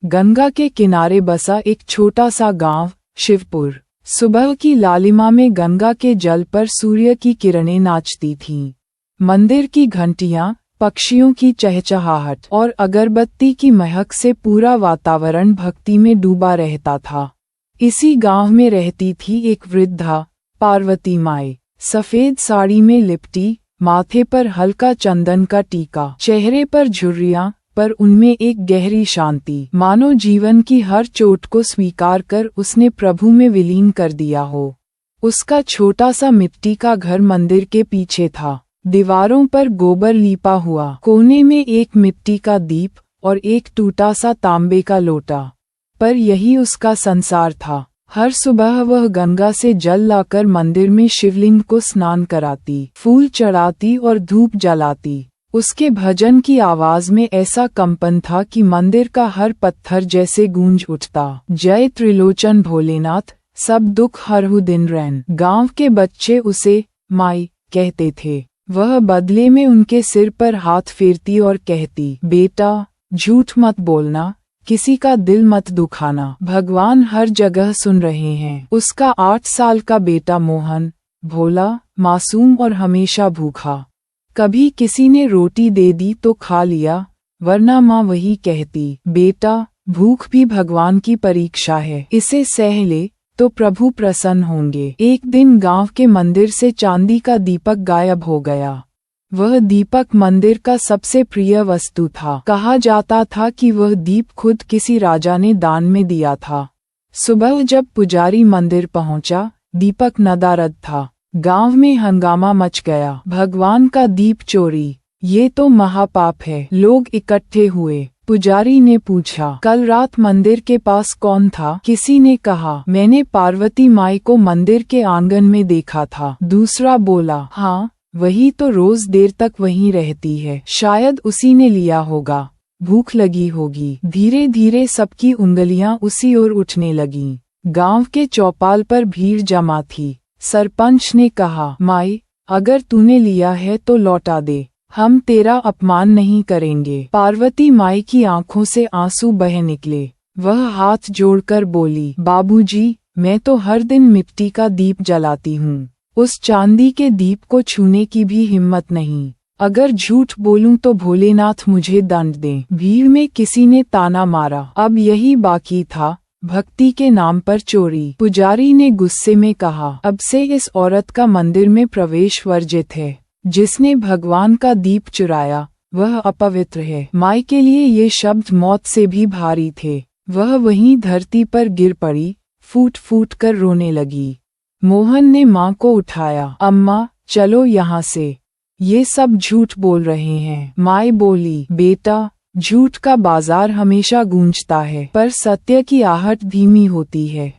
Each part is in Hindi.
गंगा के किनारे बसा एक छोटा सा गांव, शिवपुर। सुबह की लालिमा में गंगा के जल पर सूर्य की किरणें नाचती थीं। मंदिर की घंटियां, पक्षियों की चहचहाहट और अगरबत्ती की महक से पूरा वातावरण भक्ति में डूबा रहता था। इसी गांव में रहती थी एक वृद्धा, पार्वती माई। सफेद साड़ी में लिपटी, माथे पर हल्का चंदन का टीका, चेहरे पर झुर्रियां, पर उनमें एक गहरी शांति, मानो जीवन की हर चोट को स्वीकार कर उसने प्रभु में विलीन कर दिया हो। उसका छोटा सा मिट्टी का घर मंदिर के पीछे था। दीवारों पर गोबर लीपा हुआ, कोने में एक मिट्टी का दीप और एक टूटा सा तांबे का लोटा। पर यही उसका संसार था। हर सुबह वह गंगा से जल लाकर मंदिर में शिवलिंग को स्नान कराती, फूल चढ़ाती और धूप जलाती। उसके भजन की आवाज में ऐसा कंपन था कि मंदिर का हर पत्थर जैसे गूंज उठता। जय त्रिलोचन भोलेनाथ, सब दुख हरहु दिन रैन। गांव के बच्चे उसे माई कहते थे। वह बदले में उनके सिर पर हाथ फेरती और कहती, बेटा झूठ मत बोलना, किसी का दिल मत दुखाना, भगवान हर जगह सुन रहे हैं। उसका 8 साल का बेटा मोहन, भोला, मासूम और हमेशा भूखा। कभी किसी ने रोटी दे दी तो खा लिया, वरना माँ वही कहती, बेटा भूख भी भगवान की परीक्षा है, इसे सह ले तो प्रभु प्रसन्न होंगे। एक दिन गांव के मंदिर से चांदी का दीपक गायब हो गया। वह दीपक मंदिर का सबसे प्रिय वस्तु था। कहा जाता था कि वह दीप खुद किसी राजा ने दान में दिया था। सुबह जब पुजारी मंदिर पहुंचा, दीपक नदारद था। गांव में हंगामा मच गया। भगवान का दीप चोरी, ये तो महापाप है। लोग इकट्ठे हुए। पुजारी ने पूछा, कल रात मंदिर के पास कौन था? किसी ने कहा, मैंने पार्वती माई को मंदिर के आंगन में देखा था। दूसरा बोला, हाँ वही तो रोज देर तक वहीं रहती है, शायद उसी ने लिया होगा, भूख लगी होगी। धीरे धीरे सबकी उंगलियां उसी ओर उठने लगीं। गांव के चौपाल पर भीड़ जमा थी। सरपंच ने कहा, माई अगर तूने लिया है तो लौटा दे, हम तेरा अपमान नहीं करेंगे। पार्वती माई की आंखों से आंसू बह निकले। वह हाथ जोड़कर बोली, बाबूजी मैं तो हर दिन मिट्टी का दीप जलाती हूँ, उस चांदी के दीप को छूने की भी हिम्मत नहीं। अगर झूठ बोलूं तो भोलेनाथ मुझे दंड दें। भीड़ में किसी ने ताना मारा, अब यही बाकी था, भक्ति के नाम पर चोरी। पुजारी ने गुस्से में कहा, अब से इस औरत का मंदिर में प्रवेश वर्जित है। जिसने भगवान का दीप चुराया वह अपवित्र है। माई के लिए ये शब्द मौत से भी भारी थे। वह वहीं धरती पर गिर पड़ी, फूट फूट कर रोने लगी। मोहन ने माँ को उठाया, अम्मा चलो यहाँ से, ये सब झूठ बोल रहे हैं। माई बोली, बेटा झूठ का बाजार हमेशा गूंजता है, पर सत्य की आहट धीमी होती है।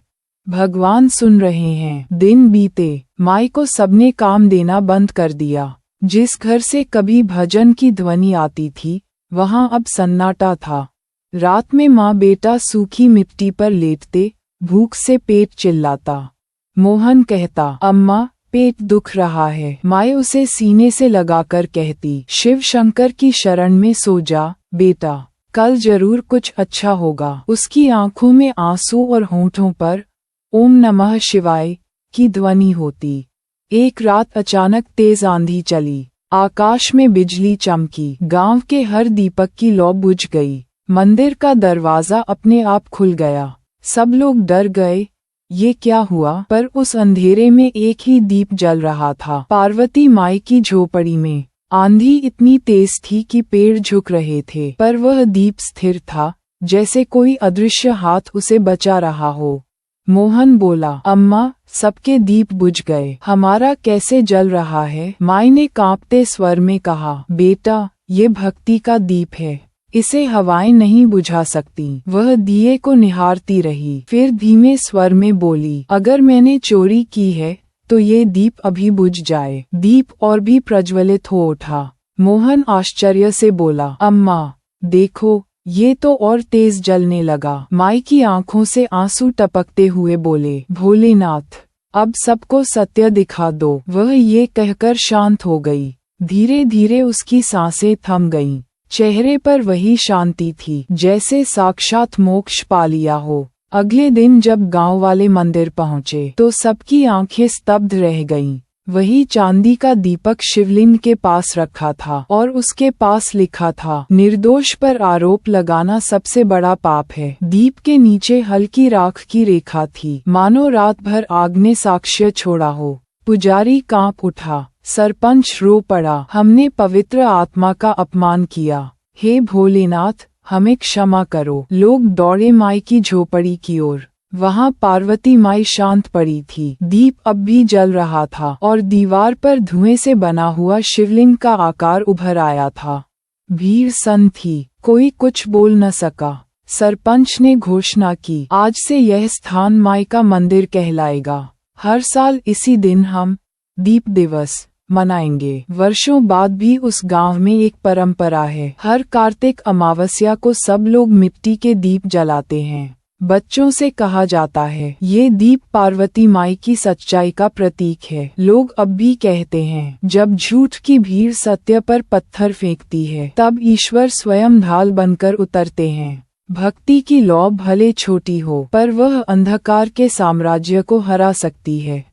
भगवान सुन रहे हैं। दिन बीते, माई को सबने काम देना बंद कर दिया। जिस घर से कभी भजन की ध्वनि आती थी, वहां अब सन्नाटा था। रात में माँ बेटा सूखी मिट्टी पर लेटते, भूख से पेट चिल्लाता। मोहन कहता, अम्मा पेट दुख रहा है। माँ उसे सीने से लगाकर कहती, शिव शंकर की शरण में सो जा बेटा, कल जरूर कुछ अच्छा होगा। उसकी आंखों में आंसू और होंठों पर ओम नमः शिवाय की ध्वनि होती। एक रात अचानक तेज आंधी चली, आकाश में बिजली चमकी, गांव के हर दीपक की लौ बुझ गई। मंदिर का दरवाजा अपने आप खुल गया। सब लोग डर गए, ये क्या हुआ? पर उस अंधेरे में एक ही दीप जल रहा था, पार्वती माई की झोपड़ी में। आंधी इतनी तेज थी कि पेड़ झुक रहे थे, पर वह दीप स्थिर था, जैसे कोई अदृश्य हाथ उसे बचा रहा हो। मोहन बोला, अम्मा सबके दीप बुझ गए, हमारा कैसे जल रहा है? माई ने कांपते स्वर में कहा, बेटा ये भक्ति का दीप है, इसे हवाएं नहीं बुझा सकती। वह दिए को निहारती रही, फिर धीमे स्वर में बोली, अगर मैंने चोरी की है तो ये दीप अभी बुझ जाए। दीप और भी प्रज्वलित हो उठा। मोहन आश्चर्य से बोला, अम्मा देखो ये तो और तेज जलने लगा। माई की आंखों से आंसू टपकते हुए बोले, भोलेनाथ अब सबको सत्य दिखा दो। वह ये कहकर शांत हो गई। धीरे धीरे उसकी सांसें थम गईं। चेहरे पर वही शांति थी जैसे साक्षात मोक्ष पा लिया हो। अगले दिन जब गांव वाले मंदिर पहुंचे तो सबकी आंखें स्तब्ध रह गईं। वही चांदी का दीपक शिवलिंग के पास रखा था और उसके पास लिखा था, निर्दोष पर आरोप लगाना सबसे बड़ा पाप है। दीप के नीचे हल्की राख की रेखा थी, मानो रात भर आग ने साक्ष्य छोड़ा हो। पुजारी कांप उठा, सरपंच रो पड़ा, हमने पवित्र आत्मा का अपमान किया। हे भोलेनाथ, हमें क्षमा करो। लोग दौड़े माई की झोपड़ी की ओर। वहाँ पार्वती माई शांत पड़ी थी। दीप अब भी जल रहा था और दीवार पर धुएं से बना हुआ शिवलिंग का आकार उभर आया था। भीड़ सन्न थी, कोई कुछ बोल न सका। सरपंच ने घोषणा की, आज से यह स्थान माई का मंदिर कहलाएगा। हर साल इसी दिन हम दीप दिवस मनाएंगे। वर्षों बाद भी उस गांव में एक परंपरा है, हर कार्तिक अमावस्या को सब लोग मिट्टी के दीप जलाते हैं। बच्चों से कहा जाता है, ये दीप पार्वती माई की सच्चाई का प्रतीक है। लोग अब भी कहते हैं, जब झूठ की भीड़ सत्य पर पत्थर फेंकती है, तब ईश्वर स्वयं ढाल बनकर उतरते हैं। भक्ति की लौ भले छोटी हो, पर वह अंधकार के साम्राज्य को हरा सकती है।